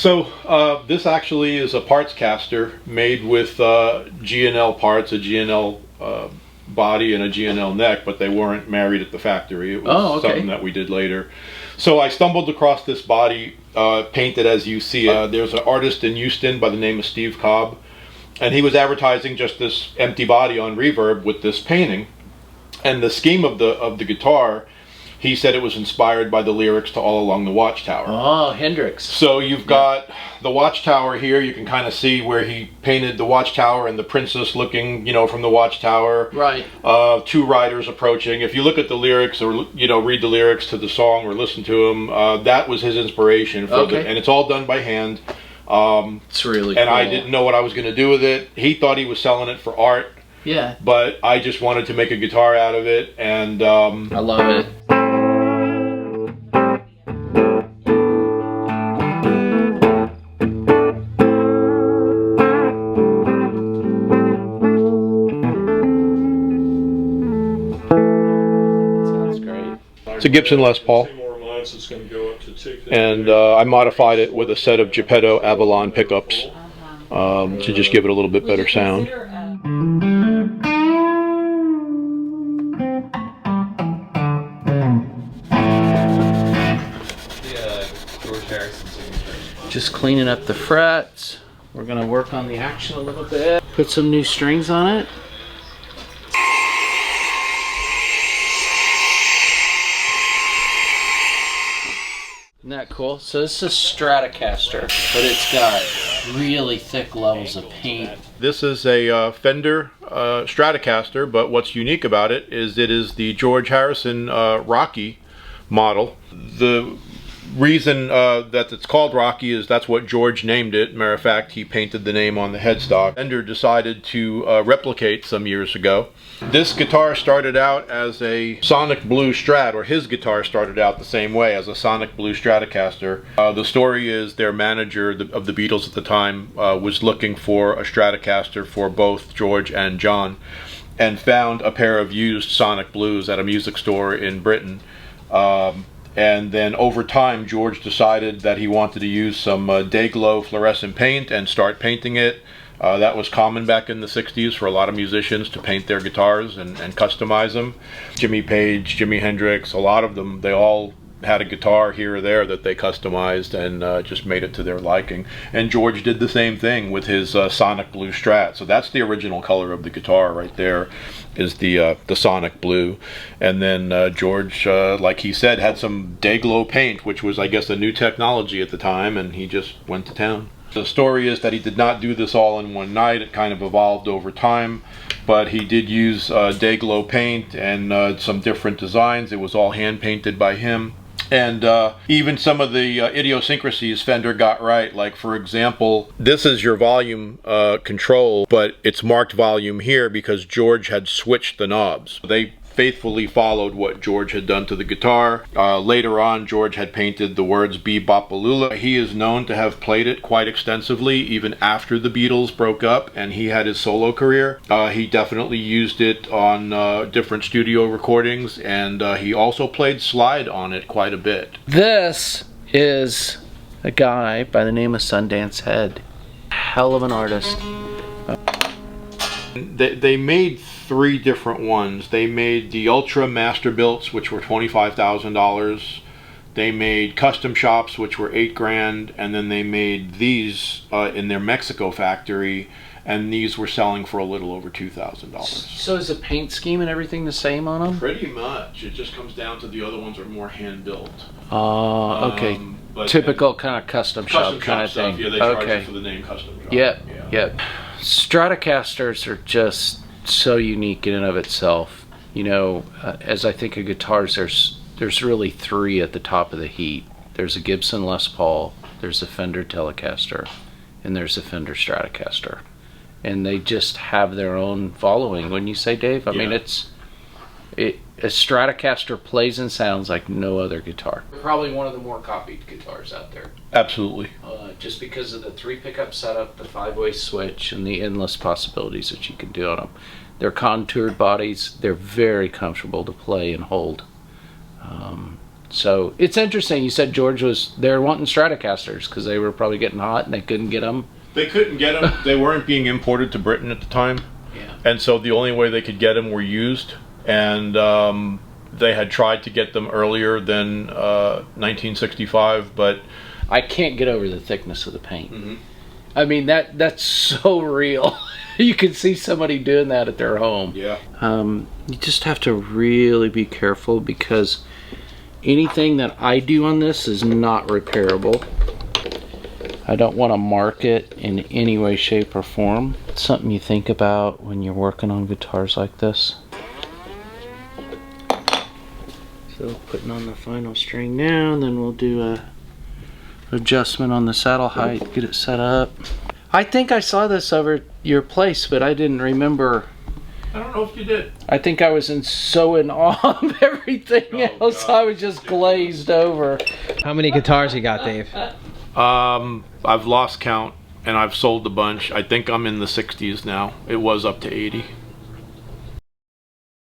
So this actually is a parts caster made with G&L parts, a G&L body and a G&L neck, but they weren't married at the factory. It was something that we did later. So I stumbled across this body painted as you see it. There's an artist in Houston by the name of Steve Cobb, and he was advertising just this empty body on Reverb with this painting. And the scheme of the guitar, he said it was inspired by the lyrics to All Along the Watchtower. Oh, Hendrix. So you've got the Watchtower here. You can kind of see where he painted the Watchtower and the princess looking, from the Watchtower. Right. Two riders approaching. If you look at the lyrics or, read the lyrics to the song or listen to them, that was his inspiration. And it's all done by hand. It's really cool. And I didn't know what I was going to do with it. He thought he was selling it for art. Yeah. But I just wanted to make a guitar out of it. And I love it. It's a Gibson Les Paul, and I modified it with a set of Geppetto Avalon pickups to just give it a little bit better sound. Just cleaning up the frets. We're going to work on the action a little bit. Put some new strings on it. Isn't that cool? So this is a Stratocaster, but it's got really thick levels of paint. This is a Fender Stratocaster, but what's unique about it is the George Harrison Rocky model. The reason that it's called Rocky is that's what George named it. Matter of fact, he painted the name on the headstock. Fender decided to replicate some years ago. This guitar started out as a Sonic Blue Strat, or his guitar started out the same way, as a Sonic Blue Stratocaster. The story is their manager of the Beatles at the time was looking for a Stratocaster for both George and John, and found a pair of used Sonic Blues at a music store in Britain. And then over time, George decided that he wanted to use some day-glow fluorescent paint and start painting it. That was common back in the 60s for a lot of musicians to paint their guitars and customize them. Jimmy Page, Jimi Hendrix, a lot of them, they all had a guitar here or there that they customized and just made it to their liking. And George did the same thing with his Sonic Blue Strat. So that's the original color of the guitar right there, is the Sonic Blue. And then George, like he said, had some day-glow paint, which was, I guess, a new technology at the time, and he just went to town. The story is that he did not do this all in one night. It kind of evolved over time, but he did use day-glow paint and some different designs. It was all hand-painted by him. And even some of the idiosyncrasies Fender got right. Like, for example, this is your volume control, but it's marked volume here because George had switched the knobs. They faithfully followed what George had done to the guitar. Later on, George had painted the words Bebopalula. He is known to have played it quite extensively, even after the Beatles broke up and he had his solo career. He definitely used it on different studio recordings, and he also played slide on it quite a bit. This is a guy by the name of Sundance Head. Hell of an artist. They made three different ones. They made the Ultra Masterbuilts, which were $25,000. They made custom shops, which were $8,000, and then they made these in their Mexico factory, and these were selling for a little over $2,000. So is the paint scheme and everything the same on them? Pretty much. It just comes down to the other ones are more hand built. Okay. Typical kind of custom shop kind of thing. Yeah, they charge you for the name custom shop. Yep. Stratocasters are just so unique in and of itself. As I think of guitars, there's really three at the top of the heap. There's a Gibson Les Paul, there's a Fender Telecaster, and there's a Fender Stratocaster. And they just have their own following, wouldn't you say, Dave? I mean, a Stratocaster plays and sounds like no other guitar. Probably one of the more copied guitars out there. Absolutely. Just because of the 3 pickup setup, the 5-way switch, and the endless possibilities that you can do on them. They're contoured bodies. They're very comfortable to play and hold. So it's interesting. You said George was there wanting Stratocasters because they were probably getting hot and they couldn't get them. They couldn't get them. They weren't being imported to Britain at the time. Yeah. And so the only way they could get them were used. And they had tried to get them earlier than 1965, but I can't get over the thickness of the paint. Mm-hmm. I mean, that's so real. You can see somebody doing that at their home. Yeah. You just have to really be careful because anything that I do on this is not repairable. I don't want to mark it in any way, shape, or form. It's something you think about when you're working on guitars like this. So putting on the final string now, and then we'll do a adjustment on the saddle height, get it set up. I think I saw this over at your place, but I didn't remember. I don't know if you did. I think I was so in awe of everything else. God. I was just glazed over. How many guitars you got, Dave? I've lost count and I've sold a bunch. I think I'm in the 60s now. It was up to 80.